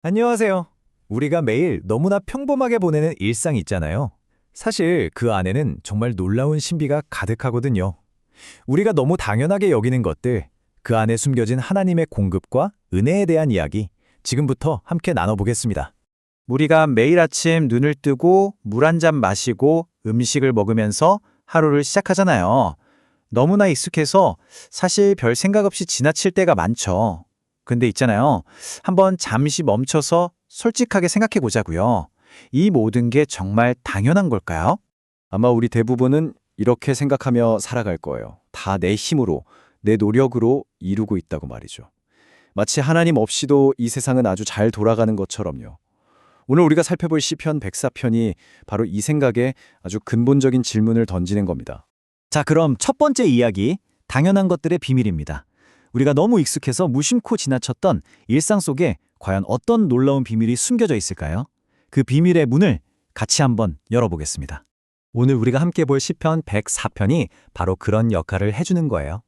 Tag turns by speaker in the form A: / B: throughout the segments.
A: 안녕하세요. 우리가 매일 너무나 평범하게 보내는 일상 있잖아요. 사실 그 안에는 정말 놀라운 신비가 가득하거든요. 우리가 너무 당연하게 여기는 것들, 그 안에 숨겨진 하나님의 공급과 은혜에 대한 이야기, 지금부터 함께 나눠보겠습니다.
B: 우리가 매일 아침 눈을 뜨고 물 한 잔 마시고 음식을 먹으면서 하루를 시작하잖아요. 너무나 익숙해서 사실 별 생각 없이 지나칠 때가 많죠. 근데 있잖아요. 한번 잠시 멈춰서 솔직하게 생각해 보자고요. 이 모든 게 정말 당연한 걸까요?
C: 아마 우리 대부분은 이렇게 생각하며 살아갈 거예요. 다 내 힘으로, 내 노력으로 이루고 있다고 말이죠. 마치 하나님 없이도 이 세상은 아주 잘 돌아가는 것처럼요. 오늘 우리가 살펴볼 시편 104편이 바로 이 생각에 아주 근본적인 질문을 던지는 겁니다.
A: 자, 그럼 첫 번째 이야기, 당연한 것들의 비밀입니다. 우리가 너무 익숙해서 무심코 지나쳤던 일상 속에 과연 어떤 놀라운 비밀이 숨겨져 있을까요? 그 비밀의 문을 같이 한번 열어보겠습니다. 오늘 우리가 함께 볼 시편 104편이 바로 그런 역할을 해주는 거예요.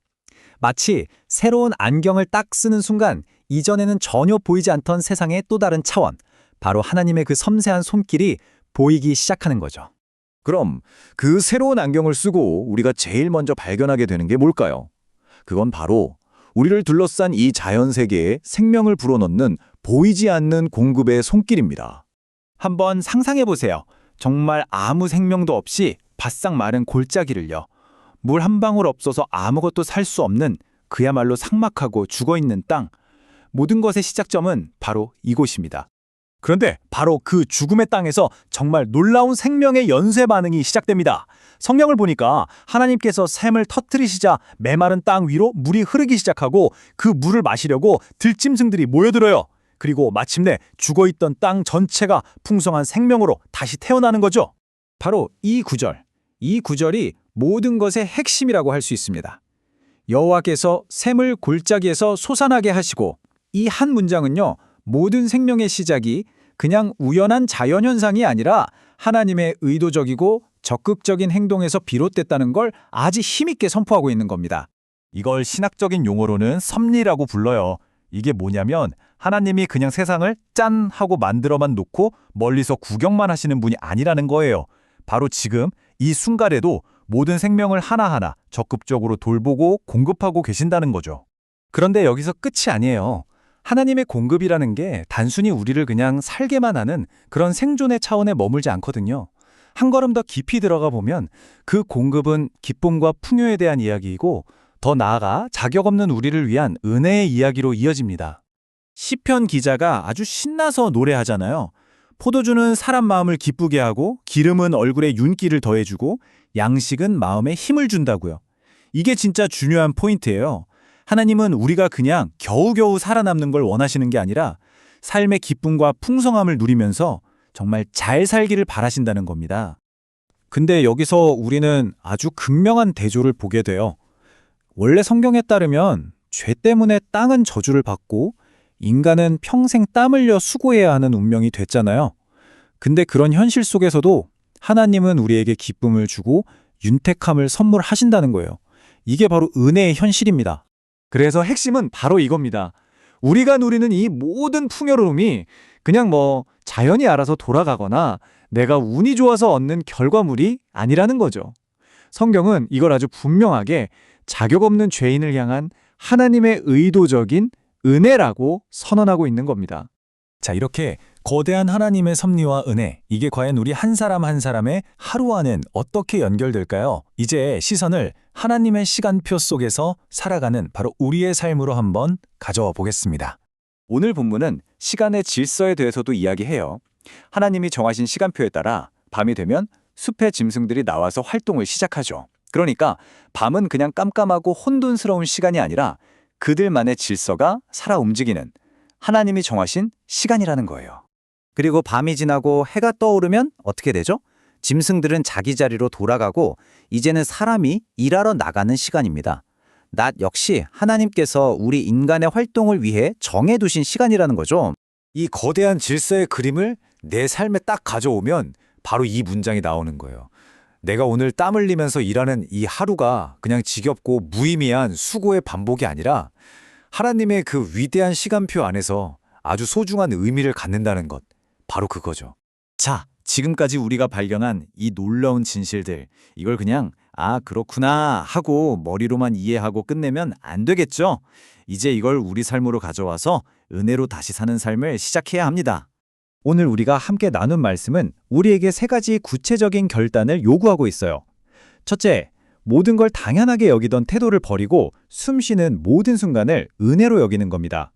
A: 마치 새로운 안경을 딱 쓰는 순간 이전에는 전혀 보이지 않던 세상의 또 다른 차원, 바로 하나님의 그 섬세한 손길이 보이기 시작하는 거죠.
C: 그럼 그 새로운 안경을 쓰고 우리가 제일 먼저 발견하게 되는 게 뭘까요? 그건 바로 우리를 둘러싼 이 자연 세계에 생명을 불어넣는 보이지 않는 공급의 손길입니다.
B: 한번 상상해 보세요. 정말 아무 생명도 없이 바싹 마른 골짜기를요. 물 한 방울 없어서 아무것도 살 수 없는 그야말로 삭막하고 죽어있는 땅. 모든 것의 시작점은 바로 이곳입니다.
A: 그런데 바로 그 죽음의 땅에서 정말 놀라운 생명의 연쇄 반응이 시작됩니다. 성경을 보니까 하나님께서 샘을 터뜨리시자 메마른 땅 위로 물이 흐르기 시작하고 그 물을 마시려고 들짐승들이 모여들어요. 그리고 마침내 죽어있던 땅 전체가 풍성한 생명으로 다시 태어나는 거죠.
B: 바로 이 구절이 모든 것의 핵심이라고 할 수 있습니다. 여호와께서 샘을 골짜기에서 솟아나게 하시고, 이 한 문장은요, 모든 생명의 시작이 그냥 우연한 자연현상이 아니라 하나님의 의도적이고 적극적인 행동에서 비롯됐다는 걸 아주 힘있게 선포하고 있는 겁니다.
A: 이걸 신학적인 용어로는 섭리라고 불러요. 이게 뭐냐면 하나님이 그냥 세상을 짠 하고 만들어만 놓고 멀리서 구경만 하시는 분이 아니라는 거예요. 바로 지금 이 순간에도 모든 생명을 하나하나 적극적으로 돌보고 공급하고 계신다는 거죠. 그런데 여기서 끝이 아니에요. 하나님의 공급이라는 게 단순히 우리를 그냥 살게만 하는 그런 생존의 차원에 머물지 않거든요. 한 걸음 더 깊이 들어가 보면 그 공급은 기쁨과 풍요에 대한 이야기이고, 더 나아가 자격 없는 우리를 위한 은혜의 이야기로 이어집니다. 시편 기자가 아주 신나서 노래하잖아요. 포도주는 사람 마음을 기쁘게 하고 기름은 얼굴에 윤기를 더해주고 양식은 마음에 힘을 준다고요. 이게 진짜 중요한 포인트예요. 하나님은 우리가 그냥 겨우겨우 살아남는 걸 원하시는 게 아니라 삶의 기쁨과 풍성함을 누리면서 정말 잘 살기를 바라신다는 겁니다. 근데 여기서 우리는 아주 극명한 대조를 보게 돼요. 원래 성경에 따르면 죄 때문에 땅은 저주를 받고 인간은 평생 땀 흘려 수고해야 하는 운명이 됐잖아요. 근데 그런 현실 속에서도 하나님은 우리에게 기쁨을 주고 윤택함을 선물하신다는 거예요. 이게 바로 은혜의 현실입니다. 그래서 핵심은 바로 이겁니다. 우리가 누리는 이 모든 풍요로움이 그냥 자연이 알아서 돌아가거나 내가 운이 좋아서 얻는 결과물이 아니라는 거죠. 성경은 이걸 아주 분명하게 자격 없는 죄인을 향한 하나님의 의도적인 은혜라고 선언하고 있는 겁니다. 자, 이렇게 거대한 하나님의 섭리와 은혜, 이게 과연 우리 한 사람 한 사람의 하루와는 어떻게 연결될까요? 이제 시선을 하나님의 시간표 속에서 살아가는 바로 우리의 삶으로 한번 가져와 보겠습니다.
C: 오늘 본문은 시간의 질서에 대해서도 이야기해요. 하나님이 정하신 시간표에 따라 밤이 되면 숲의 짐승들이 나와서 활동을 시작하죠. 그러니까 밤은 그냥 깜깜하고 혼돈스러운 시간이 아니라 그들만의 질서가 살아 움직이는 하나님이 정하신 시간이라는 거예요.
B: 그리고 밤이 지나고 해가 떠오르면 어떻게 되죠? 짐승들은 자기 자리로 돌아가고 이제는 사람이 일하러 나가는 시간입니다. 낮 역시 하나님께서 우리 인간의 활동을 위해 정해두신 시간이라는 거죠.
C: 이 거대한 질서의 그림을 내 삶에 딱 가져오면 바로 이 문장이 나오는 거예요. 내가 오늘 땀 흘리면서 일하는 이 하루가 그냥 지겹고 무의미한 수고의 반복이 아니라 하나님의 그 위대한 시간표 안에서 아주 소중한 의미를 갖는다는 것. 바로 그거죠.
B: 자, 지금까지 우리가 발견한 이 놀라운 진실들, 이걸 그냥 그렇구나 하고 머리로만 이해하고 끝내면 안 되겠죠? 이제 이걸 우리 삶으로 가져와서 은혜로 다시 사는 삶을 시작해야 합니다. 오늘 우리가 함께 나눈 말씀은 우리에게 3가지 구체적인 결단을 요구하고 있어요. 첫째, 모든 걸 당연하게 여기던 태도를 버리고 숨쉬는 모든 순간을 은혜로 여기는 겁니다.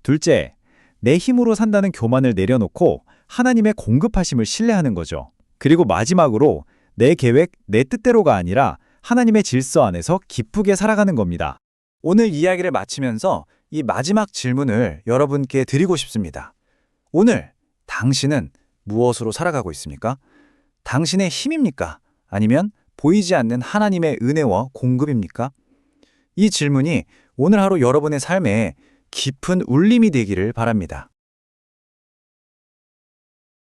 B: 둘째, 내 힘으로 산다는 교만을 내려놓고 하나님의 공급하심을 신뢰하는 거죠. 그리고 마지막으로 내 계획, 내 뜻대로가 아니라 하나님의 질서 안에서 기쁘게 살아가는 겁니다. 오늘 이야기를 마치면서 이 마지막 질문을 여러분께 드리고 싶습니다. 오늘 당신은 무엇으로 살아가고 있습니까? 당신의 힘입니까? 아니면 보이지 않는 하나님의 은혜와 공급입니까? 이 질문이 오늘 하루 여러분의 삶에 깊은 울림이 되기를 바랍니다.